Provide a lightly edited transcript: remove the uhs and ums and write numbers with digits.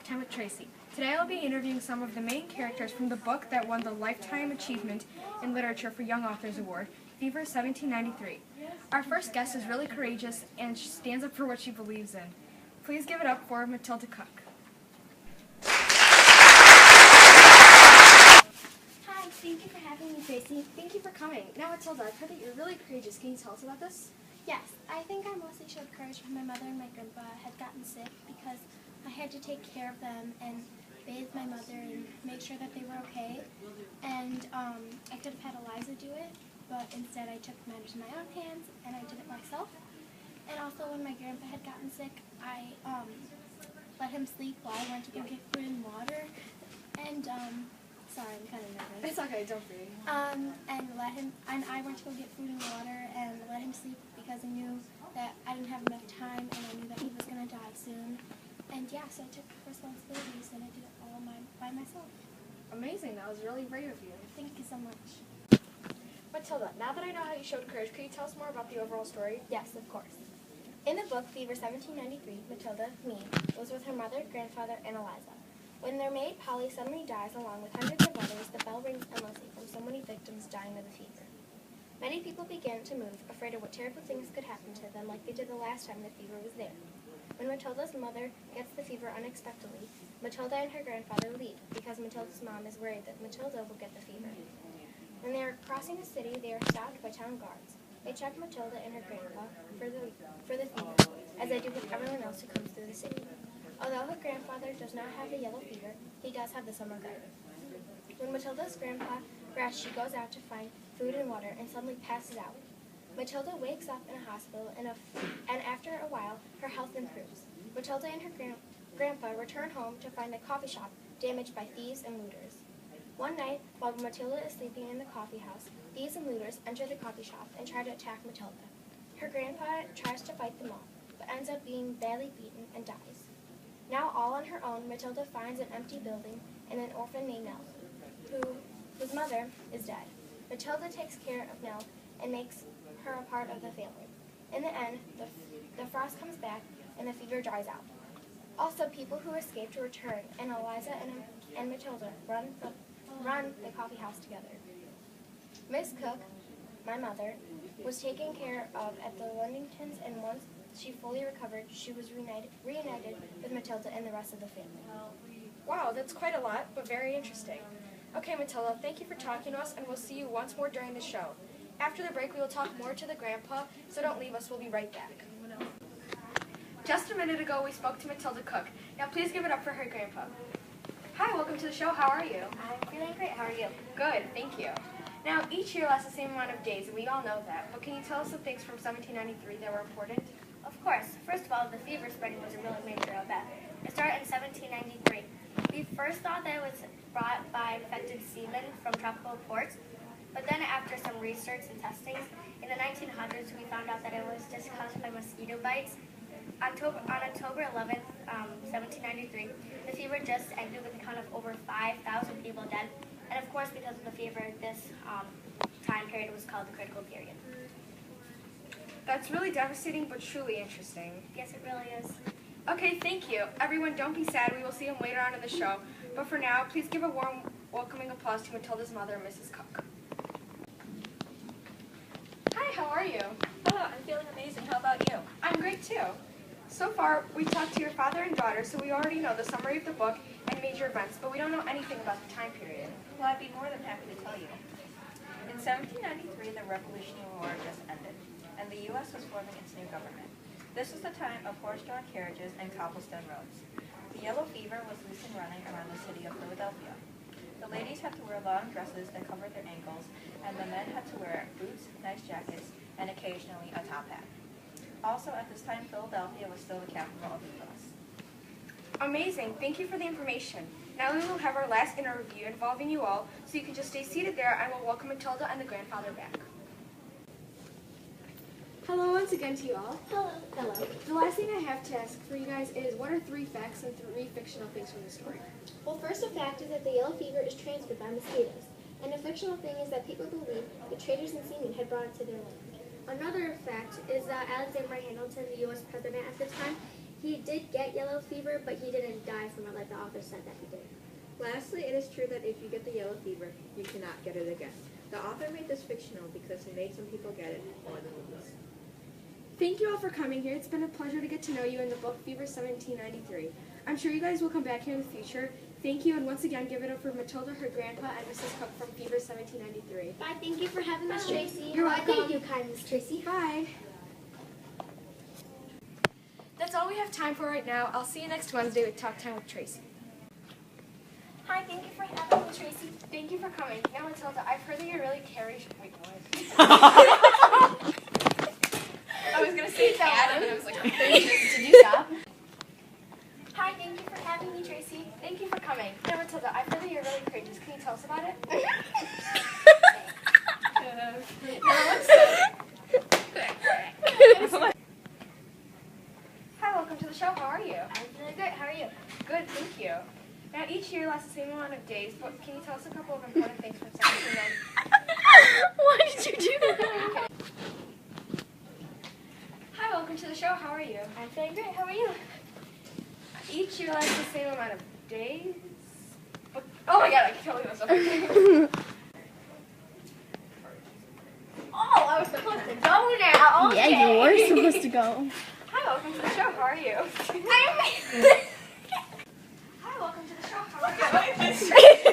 Lifetime with Tracy. Today I'll be interviewing some of the main characters from the book that won the Lifetime Achievement in Literature for Young Authors Award, Fever 1793. Our first guest is really courageous and she stands up for what she believes in. Please give it up for Matilda Cook. Hi, thank you for having me, Tracy. Thank you for coming. Now Matilda, I've heard that you're really courageous. Can you tell us about this? Yes, I think I mostly showed courage when my mother and my grandpa had gotten sick because I had to take care of them and bathe my mother and make sure that they were okay. And I could have had Eliza do it, but instead I took matters in my own hands and I did it myself. And also when my grandpa had gotten sick, I let him sleep while I went to go get food and water. And sorry, I'm kind of nervous. It's okay, don't be. And I went to go get food and water and let him sleep because I knew that I didn't have enough time and I knew that he was going to die soon. And yeah, so I took responsibilities and I did it all by myself. Amazing, that was really brave of you. Thank you so much. Matilda, now that I know how you showed courage, could you tell us more about the overall story? Yes, of course. In the book Fever 1793, Matilda, me, was with her mother, grandfather, and Eliza. When their maid Polly suddenly dies along with hundreds of others, the bell rings endlessly from so many victims dying of the fever. Many people began to move, afraid of what terrible things could happen to them like they did the last time the fever was there. When Matilda's mother gets the fever unexpectedly, Matilda and her grandfather leave because Matilda's mom is worried that Matilda will get the fever. When they are crossing the city, they are stopped by town guards. They check Matilda and her grandpa for the fever, as they do with everyone else who comes through the city. Although her grandfather does not have the yellow fever, he does have the summer garden. When Matilda's grandpa rests, she goes out to find food and water and suddenly passes out. Matilda wakes up in a hospital, and after a while, her health improves. Matilda and her grandpa return home to find the coffee shop damaged by thieves and looters. One night, while Matilda is sleeping in the coffee house, thieves and looters enter the coffee shop and try to attack Matilda. Her grandpa tries to fight them off, but ends up being badly beaten and dies. Now all on her own, Matilda finds an empty building and an orphan named Nell, whose mother is dead. Matilda takes care of Nell and makes her a part of the family. In the end, the frost comes back and the fever dries out. Also, people who escaped return, and Eliza and Matilda run the coffee house together. Miss Cook, my mother, was taken care of at the Ludingtons, and once she fully recovered, she was reunited with Matilda and the rest of the family. Wow, that's quite a lot, but very interesting. Okay, Matilda, thank you for talking to us, and we'll see you once more during the show. After the break, we will talk more to the grandpa, so don't leave us. We'll be right back. Just a minute ago, we spoke to Matilda Cook. Now, please give it up for her grandpa. Hi, welcome to the show. How are you? I'm feeling great. How are you? Good, thank you. Now, each year lasts the same amount of days, and we all know that. But can you tell us some things from 1793 that were important? Of course. First of all, the fever spreading was a really major event. It started in 1793. We first thought that it was brought by infected seamen from tropical ports, but then after some research and testings, in the 1900s we found out that it was just caused by mosquito bites. On October 11th, 1793, the fever just ended with a count of over 5,000 people dead, and of course because of the fever, this time period was called the critical period. That's really devastating, but truly interesting. Yes, it really is. Okay, thank you. Everyone, don't be sad. We will see him later on in the show. But for now, please give a warm, welcoming applause to Matilda's mother, Mrs. Cook. Hi, how are you? Hello, I'm feeling amazing. How about you? I'm great, too. So far, we've talked to your father and daughter, so we already know the summary of the book and major events, but we don't know anything about the time period. Well, I'd be more than happy to tell you. In 1793, the Revolutionary War just ended, and the U.S. was forming its new government. This was the time of horse-drawn carriages and cobblestone roads. The yellow fever was loose and running around the city of Philadelphia. The ladies had to wear long dresses that covered their ankles, and the men had to wear boots, nice jackets, and occasionally a top hat. Also, at this time, Philadelphia was still the capital of the U.S. Amazing. Thank you for the information. Now we will have our last interview involving you all, so you can just stay seated there, and we'll welcome Matilda and the grandfather back. Hello once again to you all. Hello. Hello. The last thing I have to ask for you guys is, what are 3 facts and 3 fictional things from the story? Well, first a fact is that the yellow fever is transmitted by mosquitoes. And a fictional thing is that people believe the traders and seamen had brought it to their land. Another fact is that Alexander Hamilton, the U.S. president at the time, He did get yellow fever, but he didn't die from it like the author said that he did. Lastly, it is true that if you get the yellow fever, you cannot get it again. The author made this fictional because he made some people get it more than once. Thank you all for coming here. It's been a pleasure to get to know you in the book Fever 1793. I'm sure you guys will come back here in the future. Thank you, and once again, give it up for Matilda, her grandpa, and Mrs. Cook from Fever 1793. Bye, thank you for having us, Tracy. You're Bye, welcome. thank you, kind Miss Tracy. Bye. That's all we have time for right now. I'll see you next Wednesday with Talk Time with Tracy. Hi, thank you for having me, Tracy. Thank you for coming. Now, Matilda, I've heard that you're really Wait, what? I was going to say cat, and then I was like, did you stop? Hi, thank you for having me, Tracy. Thank you for coming. Now, Matilda, I've heard that you're really courageous. Can you tell us about it? Hi, welcome to the show. How are you? I'm doing good. How are you? Good, thank you. Now, each year lasts the same amount of days, but can you tell us a couple of important things from 1790? What did you do? Hi, welcome to the show. How are you? I'm feeling great. How are you? Each year lasts the same amount of days. But, oh my god, I can totally messed up. Oh, I was supposed to go now. Okay. Yeah, you were supposed to go. Hi, welcome to the show. How are you? Hi, welcome to the show. How are you?